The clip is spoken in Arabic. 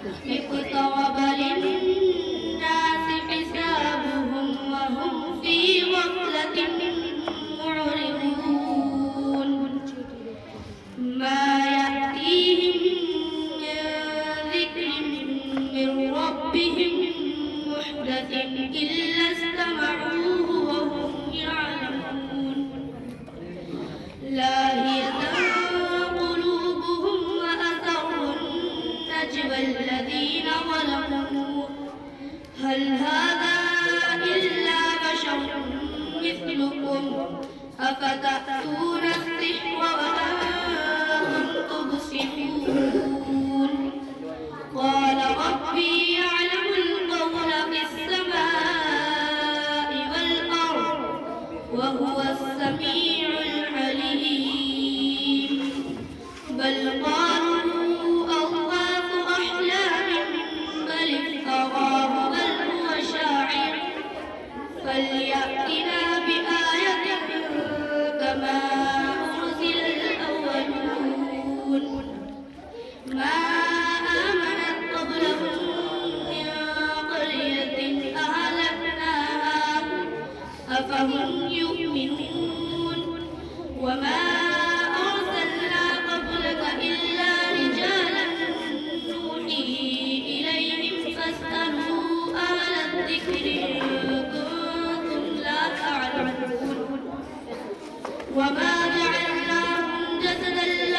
اقترب للناس حسابهم وهم في غفلة معرضون ما يأتيهم من ذكر من ربهم محدث إلا استمعوه وهم يعلمون لاهية قلوبهم وأسروا النجوى الذين ظلموا هل هذا إلا بشر مثلكم أفتأتون السحر وأنتم تبصرون قال ربي يعلم القول في السماء والأرض وهو السميع العليم بل قالوا أضغاث أحلام بل افتراه بل هو شاعر فليأتنا بآية كما أرسل الأولون ما آمنت قبلهم من قرية أهلكناها أفهم يؤمنون وما